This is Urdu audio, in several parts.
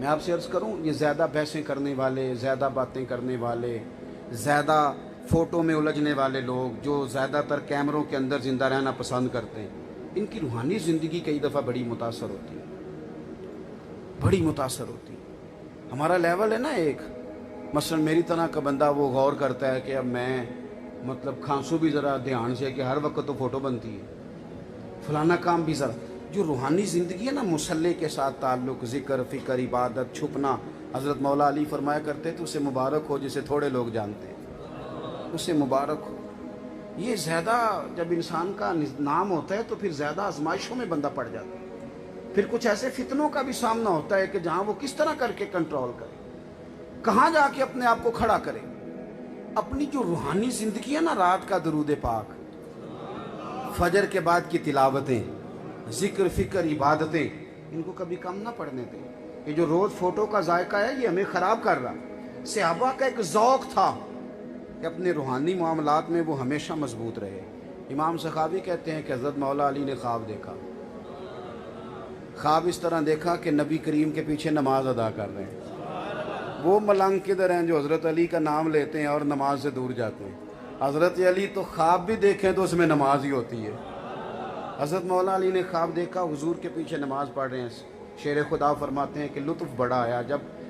میں آپ سے عرض کروں، یہ زیادہ بحثیں کرنے والے، زیادہ باتیں کرنے والے، زیادہ فوٹو میں الجھنے والے لوگ، جو زیادہ تر کیمروں کے اندر زندہ رہنا پسند کرتے ہیں، ان کی روحانی زندگی کئی دفعہ بڑی متاثر ہوتی ہے، بڑی متاثر ہوتی ہے۔ ہمارا لیول ہے نا ایک، مثلا میری طرح کا بندہ وہ غور کرتا ہے کہ اب میں کھانسوں بھی ذرا دھیان سے کہ ہر وقت تو فوٹو بنتی ہے، فلانا کام بھی ذرا۔ جو روحانی زندگی ہے نا، مصلی کے ساتھ تعلق، ذکر، فکر، عبادت، چھپنا، حضرت مولا علی فرمایا کرتے تھے اسے مبارک ہو جسے تھوڑے لوگ جانتے ہیں، اسے مبارک ہو۔ یہ زیادہ جب انسان کا نام ہوتا ہے تو پھر زیادہ آزمائشوں میں بندہ پڑ جاتا ہے، پھر کچھ ایسے فتنوں کا بھی سامنا ہوتا ہے کہ جہاں وہ کس طرح کر کے کنٹرول کرے، کہاں جا کے اپنے آپ کو کھڑا کرے۔ اپنی جو روحانی زندگی ہے نا، رات کا درود پاک، فجر کے بعد کی تلاوتیں، ذکر، فکر، عبادتیں، ان کو کبھی کم نہ پڑنے دیں۔ یہ جو روز فوٹو کا ذائقہ ہے یہ ہمیں خراب کر رہا۔ صحابہ کا ایک ذوق تھا کہ اپنے روحانی معاملات میں وہ ہمیشہ مضبوط رہے۔ امام سخاوی کہتے ہیں کہ حضرت مولا علی نے خواب دیکھا، خواب اس طرح دیکھا کہ نبی کریم کے پیچھے نماز ادا کر رہے ہیں۔ وہ ملنگ کدھر ہیں جو حضرت علی کا نام لیتے ہیں اور نماز سے دور جاتے ہیں؟ حضرت علی تو خواب بھی دیکھیں تو اس میں نماز ہی ہوتی ہے۔ حضرت مولا علی نے خواب دیکھا حضور کے پیچھے نماز پڑھ رہے ہیں۔ شیر خدا فرماتے ہیں کہ لطف بڑا آیا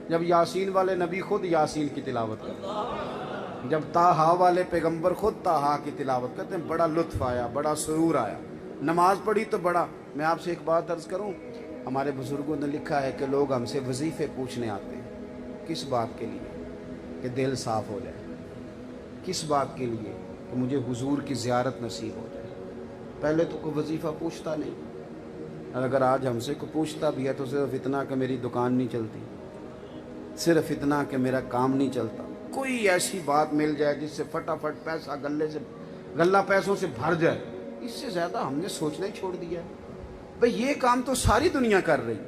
جب یاسین والے نبی خود یاسین کی تلاوت کرتے، جب طٰہٰ والے پیغمبر خود طٰہٰ کی تلاوت کرتے ہیں، بڑا لطف آیا، بڑا سرور آیا۔ نماز پڑھی تو بڑا۔ میں آپ سے ایک بات عرض کروں، ہمارے بزرگوں نے لکھا ہے کہ لوگ ہم سے وظیفے پوچھنے آتے ہیں، کس بات کے لیے؟ کہ دل صاف ہو جائے۔ کس بات کے لیے؟ کہ مجھے حضور کی زیارت نصیب ہو جائے۔ پہلے تو کوئی وظیفہ پوچھتا نہیں، اور اگر آج ہم سے کوئی پوچھتا بھی ہے تو صرف اتنا کہ میری دکان نہیں چلتی، صرف اتنا کہ میرا کام نہیں چلتا۔ کوئی ایسی بات مل جائے جس سے فٹافٹ پیسہ غلہ پیسوں سے بھر جائے، اس سے زیادہ ہم نے سوچنا ہی چھوڑ دیا ہے۔ بھئی یہ کام تو ساری دنیا کر رہی،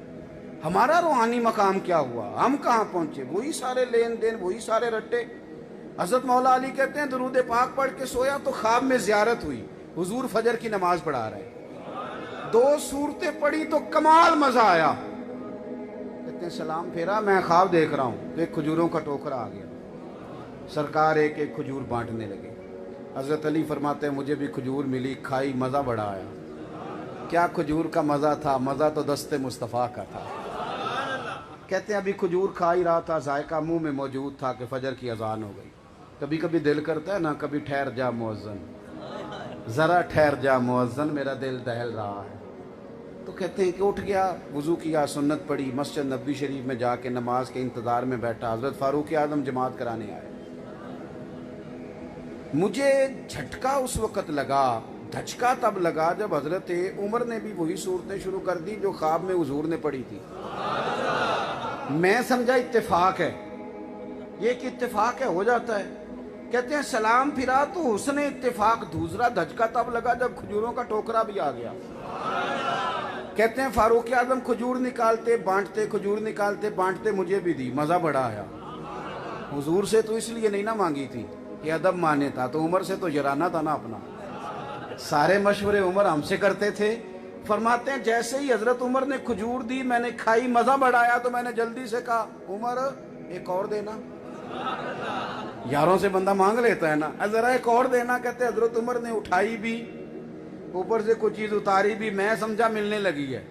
ہمارا روحانی مقام کیا ہوا؟ ہم کہاں پہنچے؟ وہی سارے لین دین، وہی سارے رٹے۔ حضرت مولا علی کہتے ہیں درود پاک پڑھ کے سویا تو خواب میں زیارت ہوئی، حضور فجر کی نماز پڑھا رہے، 2 سورتیں پڑھی تو کمال مزہ آیا۔ کہتے ہیں سلام پھیرا، میں خواب دیکھ رہا ہوں، تو ایک کھجوروں کا ٹوکرا آ گیا، سرکار ایک ایک کھجور بانٹنے لگے۔ حضرت علی فرماتے ہیں مجھے بھی کھجور ملی، کھائی، مزہ بڑا آیا۔ کیا کھجور کا مزہ تھا؟ مزہ تو دست مصطفیٰ کا تھا۔ کہتے ہیں ابھی کھجور کھا ہی رہا تھا، ذائقہ منہ میں موجود تھا کہ فجر کی اذان ہو گئی۔ کبھی کبھی دل کرتا ہے نا، کبھی ٹھہر جا مؤذن، ذرا ٹھہر جا مؤذن، میرا دل دہل رہا ہے۔ تو کہتے ہیں کہ اٹھ گیا، وضو کیا، سنت پڑھی، مسجد نبوی شریف میں جا کے نماز کے انتظار میں بیٹھا۔ حضرت فاروق اعظم جماعت کرانے آئے۔ مجھے جھٹکا اس وقت لگا، دھچکا تب لگا جب حضرت عمر نے بھی وہی صورتیں شروع کر دی جو خواب میں حضور نے پڑھی تھی۔ میں سمجھا اتفاق ہے، یہ ایک اتفاق ہے، ہو جاتا ہے۔ کہتے ہیں سلام پھرا تو حسن اتفاق، دوسرا دھچکا تب لگا جب کھجوروں کا ٹوکرا بھی آ گیا۔ کہتے ہیں فاروق اعظم کھجور نکالتے بانٹتے، کھجور نکالتے بانٹتے، مجھے بھی دی، مزہ بڑا آیا۔ حضور سے تو اس لیے نہیں نہ مانگی تھی کہ ادب مانے تھا، تو عمر سے تو جرانا تھا نا اپنا۔ سارے مشورے عمر ہم سے کرتے تھے۔ فرماتے ہیں جیسے ہی حضرت عمر نے کھجور دی، میں نے کھائی، مزہ بڑھایا، تو میں نے جلدی سے کہا عمر ایک اور دینا۔ یاروں سے بندہ مانگ لیتا ہے نا، ذرا ایک اور دینا۔ کہتے حضرت عمر نے اٹھائی بھی، اوپر سے کوئی چیز اتاری بھی، میں سمجھا ملنے لگی ہے۔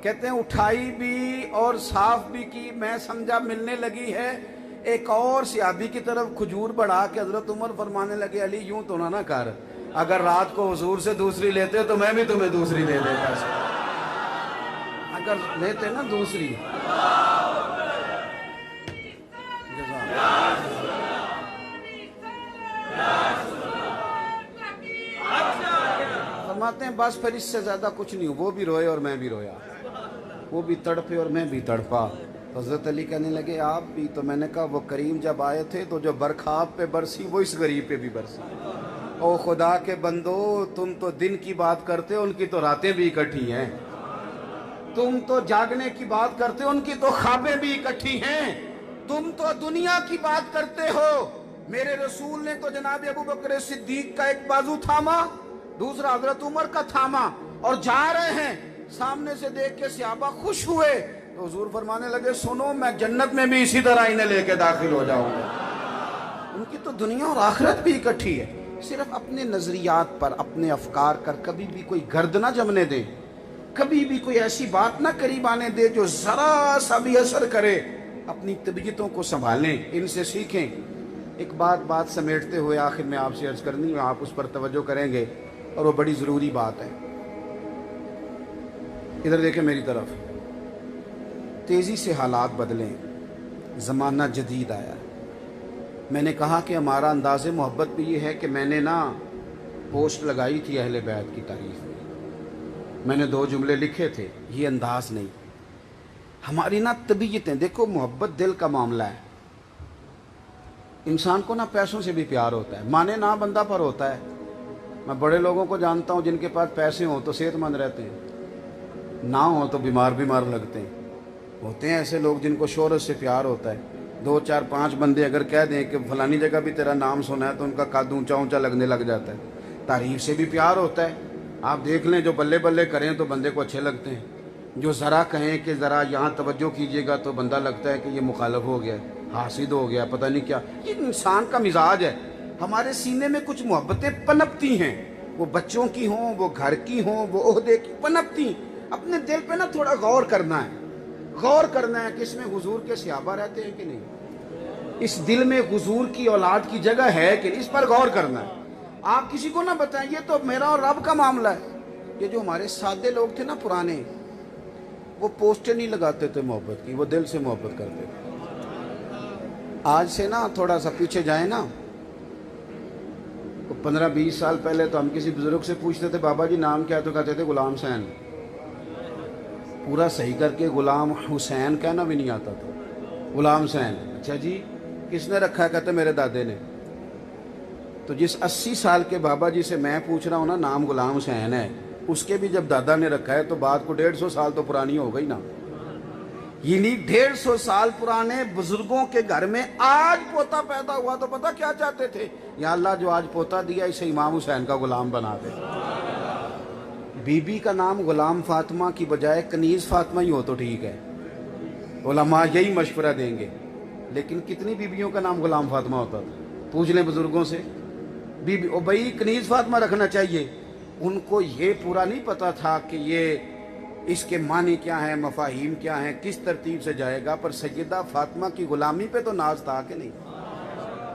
کہتے ہیں اٹھائی بھی اور صاف بھی کی، میں سمجھا ملنے لگی ہے۔ ایک اور صحابی کی طرف کھجور بڑھا کے حضرت عمر فرمانے لگے علی یوں تو نہ کر، اگر رات کو حضور سے دوسری لیتے تو میں بھی تمہیں دوسری دے دیتا، اگر لیتے نا دوسری۔ فرماتے ہیں بس پھر اس سے زیادہ کچھ نہیں ہو۔ وہ بھی روئے اور میں بھی رویا، وہ بھی تڑپے اور میں بھی تڑپا۔ حضرت علی کہنے لگے آپ بھی؟ تو میں نے کہا وہ کریم جب آئے تھے تو جو برکھ آپ پہ برسی وہ اس غریب پہ بھی برسی۔ او خدا کے بندو، تم تو دن کی بات کرتے ہو، ان کی تو راتیں بھی اکٹھی ہیں۔ تم تو جاگنے کی بات کرتے ہو، ان کی تو خوابیں بھی اکٹھی ہیں۔ تم تو دنیا کی بات کرتے ہو، میرے رسول نے تو جناب ابو بکر صدیق کا ایک بازو تھاما، دوسرا حضرت عمر کا تھاما، اور جا رہے ہیں، سامنے سے دیکھ کے صحابہ خوش ہوئے، تو حضور فرمانے لگے سنو میں جنت میں بھی اسی طرح انہیں لے کے داخل ہو جاؤں گا. ان کی تو دنیا اور آخرت بھی اکٹھی ہے. صرف اپنے نظریات پر، اپنے افکار پر کبھی بھی کوئی گرد نہ جمنے دیں، کبھی بھی کوئی ایسی بات نہ قریب آنے دے جو ذرا سا بھی اثر کرے. اپنی طبیعتوں کو سنبھالیں، ان سے سیکھیں. ایک بات سمیٹتے ہوئے آخر میں آپ سے عرض کرنی ہے، آپ اس پر توجہ کریں گے اور وہ بڑی ضروری بات ہے. ادھر دیکھیں میری طرف. تیزی سے حالات بدلیں، زمانہ جدید آیا. میں نے کہا کہ ہمارا انداز محبت بھی یہ ہے کہ میں نے پوسٹ لگائی تھی اہل بیت کی تعریف میں نے 2 جملے لکھے تھے. یہ انداز نہیں. ہماری طبیعتیں دیکھو، محبت دل کا معاملہ ہے. انسان کو پیسوں سے بھی پیار ہوتا ہے، مانے نہ بندہ پر ہوتا ہے. میں بڑے لوگوں کو جانتا ہوں جن کے پاس پیسے ہوں تو صحت مند رہتے ہیں، نہ ہوں تو بیمار لگتے ہیں. ہوتے ہیں ایسے لوگ جن کو شہرت سے پیار ہوتا ہے. 2 4 5 بندے اگر کہہ دیں کہ فلانی جگہ بھی تیرا نام سنا ہے تو ان کا قد اونچا لگنے لگ جاتا ہے. تعریف سے بھی پیار ہوتا ہے. آپ دیکھ لیں جو بلے بلے کریں تو بندے کو اچھے لگتے ہیں، جو ذرا کہیں کہ ذرا یہاں توجہ کیجیے گا تو بندہ لگتا ہے کہ یہ مخالف ہو گیا، حاسد ہو گیا، پتہ نہیں کیا. یہ انسان کا مزاج ہے. ہمارے سینے میں کچھ محبتیں پنپتی ہیں، وہ بچوں کی ہوں، وہ گھر کی ہوں، وہ عہدے کی پنپتی. اپنے دل پہ تھوڑا غور کرنا ہے کہ اس میں حضور کے صحابہ رہتے ہیں کہ نہیں، اس دل میں حضور کی اولاد کی جگہ ہے کہ نہیں، اس پر غور کرنا ہے. آپ کسی کو نہ بتائیں یہ تو میرا اور رب کا معاملہ ہے. یہ جو ہمارے سادے لوگ تھے پرانے، وہ پوسٹیں نہیں لگاتے تھے محبت کی، وہ دل سے محبت کرتے تھے. آج سے تھوڑا سا پیچھے جائیں 15-20 سال پہلے تو ہم کسی بزرگ سے پوچھتے تھے بابا جی نام کیا، تو کہتے تھے غلام حسین. پورا صحیح کر کے غلام حسین کہنا بھی نہیں آتا تھا، غلام حسین. اچھا جی کس نے رکھا ہے؟ کہتے میرے دادے نے. تو جس 80 سال کے بابا جی سے میں پوچھ رہا ہوں نام غلام حسین ہے، اس کے بھی جب دادا نے رکھا ہے تو بات کو 150 سال تو پرانی ہو گئی نا. یعنی 150 سال پرانے بزرگوں کے گھر میں آج پوتا پیدا ہوا تو پتہ کیا چاہتے تھے؟ یا اللہ جو آج پوتا دیا اسے امام حسین کا غلام بنا دے. بی بی کا نام غلام فاطمہ کی بجائے کنیز فاطمہ ہی ہو تو ٹھیک ہے، علماء یہی مشورہ دیں گے. لیکن کتنی بیویوں کا نام غلام فاطمہ ہوتا تھا؟ پوچھ لیں بزرگوں سے. بی بی بھائی کنیز فاطمہ رکھنا چاہیے. ان کو یہ پورا نہیں پتا تھا کہ یہ اس کے معنی کیا ہیں، مفاہیم کیا ہیں، کس ترتیب سے جائے گا. پر سیدہ فاطمہ کی غلامی پہ تو ناز تھا کہ نہیں.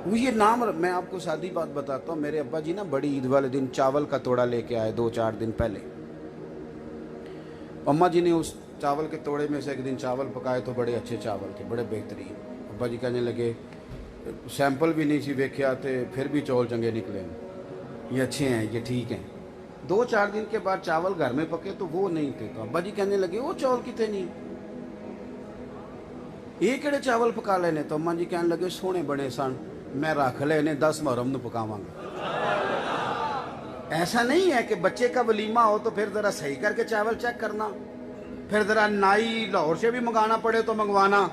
وہ یہ نام. میں آپ کو سادی بات بتاتا ہوں. میرے ابا جی بڑی عید والے دن چاول کا توڑا لے کے آئے 2-4 دن پہلے. اماں جی نے اس چاول کے توڑے میں سے ایک دن چاول پکائے تو بڑے اچھے چاول تھے، بڑے بہترین. ابا جی کہنے لگے سیمپل بھی نہیں سی ویکھے آتے پھر بھی چول چنگے نکلے، یہ اچھے ہیں، یہ ٹھیک ہیں. 2-4 دن کے بعد چاول گھر میں پکے تو وہ نہیں تھے. تو ابا جی کہنے لگے وہ چاول کتے نہیں، یہ کہڑے چاول پکا لینے؟ تو اماں جی کہنے لگے سونے بنے سن، میں رکھ لینے 10 محرم نو پکاواں گا. ایسا نہیں ہے کہ بچے کا ولیمہ ہو تو پھر ذرا صحیح کر کے چاول چیک کرنا، پھر ذرا نائی لاہور سے بھی منگانا پڑے تو منگوانا.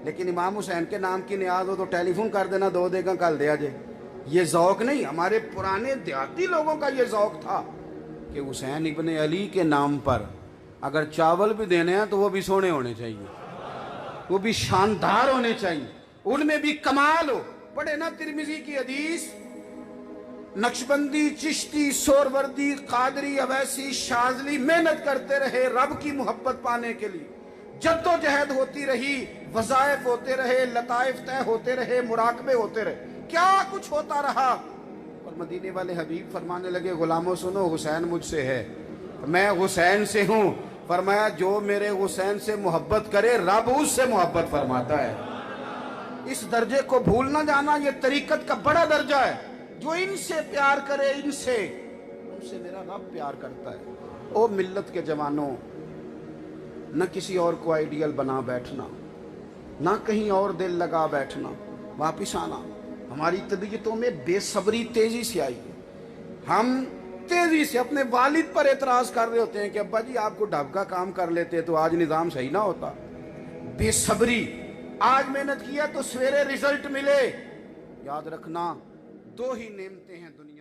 لیکن امام حسین کے نام کی نیاز ہو تو ٹیلی فون کر دینا 2 دے گا کل دیا جے. یہ ذوق نہیں. ہمارے پرانے دیہاتی لوگوں کا یہ ذوق تھا کہ حسین ابن علی کے نام پر اگر چاول بھی دینے ہیں تو وہ بھی سونے ہونے چاہیے، وہ بھی شاندار ہونے چاہیے، ان میں بھی کمال ہو. پڑھے ترمذی کی حدیث، نقشبندی، چشتی، سوروردی، قادری، اویسی، شاذلی محنت کرتے رہے رب کی محبت پانے کے لیے. جد و جہد ہوتی رہی، وظائف ہوتے رہے، لطائف طے ہوتے رہے، مراقبے ہوتے رہے، کیا کچھ ہوتا رہا. اور مدینے والے حبیب فرمانے لگے غلاموں سنو حسین مجھ سے ہے، میں حسین سے ہوں. فرمایا جو میرے حسین سے محبت کرے رب اس سے محبت فرماتا ہے. اس درجے کو بھول نہ جانا، یہ طریقت کا بڑا درجہ ہے. جو ان سے پیار کرے ان سے میرا رب پیار کرتا ہے. او ملت کے جوانوں، نہ کسی اور کو آئیڈیل بنا بیٹھنا، نہ کہیں اور دل لگا بیٹھنا، واپس آنا. ہماری طبیعتوں میں بے صبری تیزی سے آئی ہے. ہم تیزی سے اپنے والد پر اعتراض کر رہے ہوتے ہیں کہ ابا جی آپ کو ڈھب کا کام کر لیتے تو آج نظام صحیح نہ ہوتا. بے صبری. آج محنت کیا تو سویرے رزلٹ ملے. یاد رکھنا 2 ہی نعمتیں ہیں دنیا